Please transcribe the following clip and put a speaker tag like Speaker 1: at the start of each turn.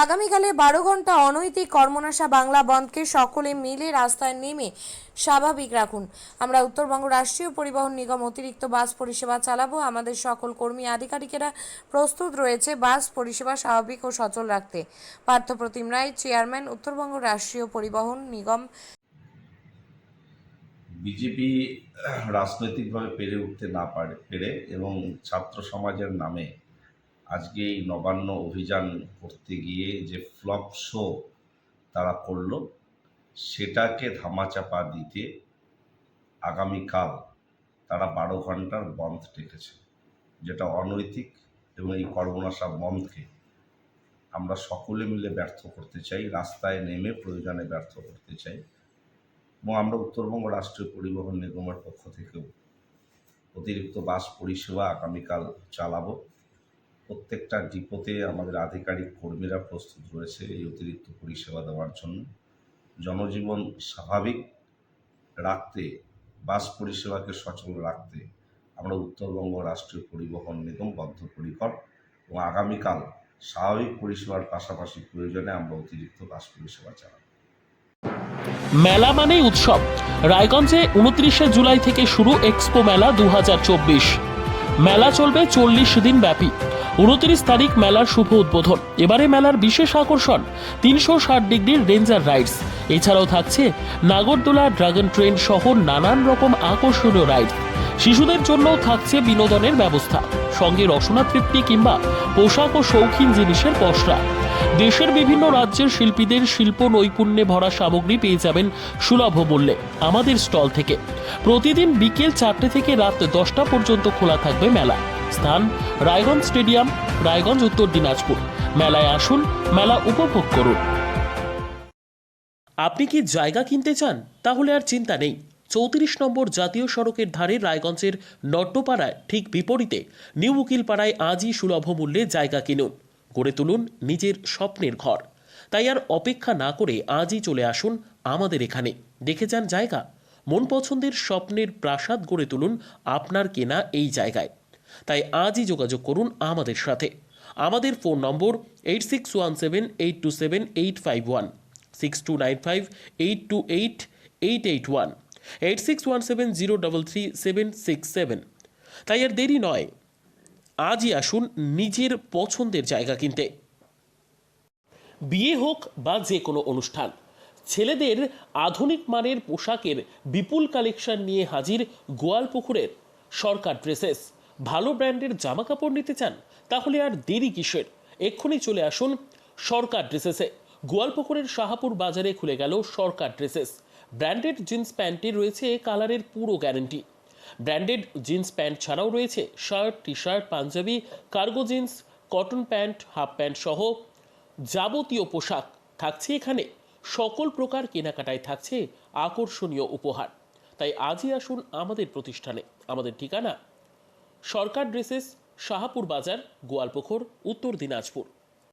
Speaker 1: আগামীকালে 12 ঘন্টা অনৈতিক কর্মনাশা বাংলা বন্ধকে সকলে মিলে রাস্তায় নেমে স্বাভাবিক রাখুন। আমরা উত্তরবঙ্গ রাষ্ট্রীয় পরিবহন নিগম অতিরিক্ত বাস পরিষেবা চালাবো। আমাদের সকল কর্মী আধিকারিকেরা প্রস্তুত রয়েছে বাস পরিষেবা স্বাভাবিক ও সচল রাখতে। পার্থপ্রতিম রায়, চেয়ারম্যান, উত্তরবঙ্গ রাষ্ট্রীয় পরিবহন নিগম।
Speaker 2: বিজেপি রাজনৈতিকভাবে পেরে উঠতে না পেরে এবং ছাত্র সমাজের নামে আজকে এই নবান্ন অভিযান করতে গিয়ে যে ফ্লপ শো তারা করল, সেটাকে ধামাচাপা দিতে আগামীকাল তারা 12 ঘন্টার বন্ধ ডেকেছে, যেটা অনৈতিক। এবং এই কর্মনাশা বন্ধকে আমরা সকলে মিলে ব্যর্থ করতে চাই, রাস্তায় নেমে প্রয়োজনে ব্যর্থ করতে চাই। এবং আমরা উত্তরবঙ্গ রাষ্ট্রীয় পরিবহন নিগমের পক্ষ থেকেও অতিরিক্ত বাস পরিষেবা আগামীকাল চালাবো। প্রত্যেকটা ডিপোতে আমাদের আধিকারিক কর্মীরা প্রস্তুত রয়েছে এই অতিরিক্ত পরিষেবা দেওয়ার জন্য। জনজীবন স্বাভাবিক রাখতে, বাস পরিষেবাকে সচল রাখতে আমরা উত্তরবঙ্গ রাষ্ট্রীয় পরিবহন নিগম বদ্ধপরিকর। এবং আগামীকাল স্বাভাবিক পরিষেবার পাশাপাশি প্রয়োজনে আমরা অতিরিক্ত বাস পরিষেবা চালাবো।
Speaker 3: মেলা মানেই উৎসব। রায়গঞ্জে 29শে জুলাই থেকে শুরু এক্সপো মেলা 2024। মেলা চলবে 40 দিন ব্যাপী। 29 তারিখ মেলার শুভ উদ্বোধন। এবারে মেলার বিশেষ আকর্ষণ 360 ডিগ্রির রেঞ্জার রাইডস। এছাড়াও থাকছে নাগরদোলা, ড্রাগন ট্রেন সহ নানান রকম আকর্ষণীয় রাইড। শিশুদের জন্যও থাকছে বিনোদনের ব্যবস্থা, সঙ্গে রসনা তৃপ্তি কিংবা পোশাক ও শৌখিন জিনিসের পসরা। দেশের বিভিন্ন রাজ্যের শিল্পীদের শিল্প নৈপুণ্যে ভরা সামগ্রী পেয়ে যাবেন সুলভ মূল্যে আমাদের স্টল থেকে। প্রতিদিন বিকেল 4টে থেকে রাত 10টা পর্যন্ত খোলা থাকবে মেলা। স্থান রায়গঞ্জ স্টেডিয়াম, রায়গঞ্জ, উত্তর দিনাজপুর। মেলায় আসুন, মেলা উপভোগ করুন। আপনি কি জায়গা কিনতে চান? তাহলে আর চিন্তা নেই। 34 নম্বর জাতীয় সড়কের ধারে রায়গঞ্জের নট্টপাড়ায় ঠিক বিপরীতে নিউ উকিলপাড়ায় আজই সুলভ মূল্যে জায়গা কিনুন, গড়ে তুলুন নিজের স্বপ্নের ঘর। তাই আর অপেক্ষা না করে আজই চলে আসুন আমাদের এখানে, দেখে যান জায়গা। মন পছন্দের স্বপ্নের প্রাসাদ গড়ে তুলুন আপনার কেনা এই জায়গায়। তাই আজই যোগাযোগ করুন আমাদের সাথে। আমাদের ফোন নম্বর 8617827851, 6295828881, 8617033767। তাই আর দেরি নয়, আজই আসুন নিজের পছন্দের জায়গা কিনতে। বিয়ে হোক বা যে কোনো অনুষ্ঠান, ছেলেদের আধুনিক মানের পোশাকের বিপুল কালেকশন নিয়ে হাজির গোয়ালপুকুরের সরকার ড্রেসেস। ভালো ব্র্যান্ডের জামা কাপড় নিতে চান? তাহলে আর দেরি কিসের? এক্ষুনি চলে আসুন সরকার ড্রেসেসে। গোয়ালপুকুরের শাহাপুর বাজারে খুলে গেল সরকার ড্রেসেস। ব্র্যান্ডেড জিন্স প্যান্টে রয়েছে কালারের পুরো গ্যারেন্টি। ব্র্যান্ডেড জিন্স প্যান্ট ছাড়াও রয়েছে shirt, T shirt, Punjabi, cargo jeans, cotton pant, half pant সহ যাবতীয় পোশাক থাকছে এখানে। সকল প্রকার কেনাকাটায় থাকছে আকর্ষণীয় উপহার। তাই আজই আসুন আমাদের প্রতিষ্ঠানে। আমাদের ঠিকানা সরকার ড্রেসেস, শাহাপুর বাজার, গোয়ালপুকুর, উত্তর দিনাজপুর।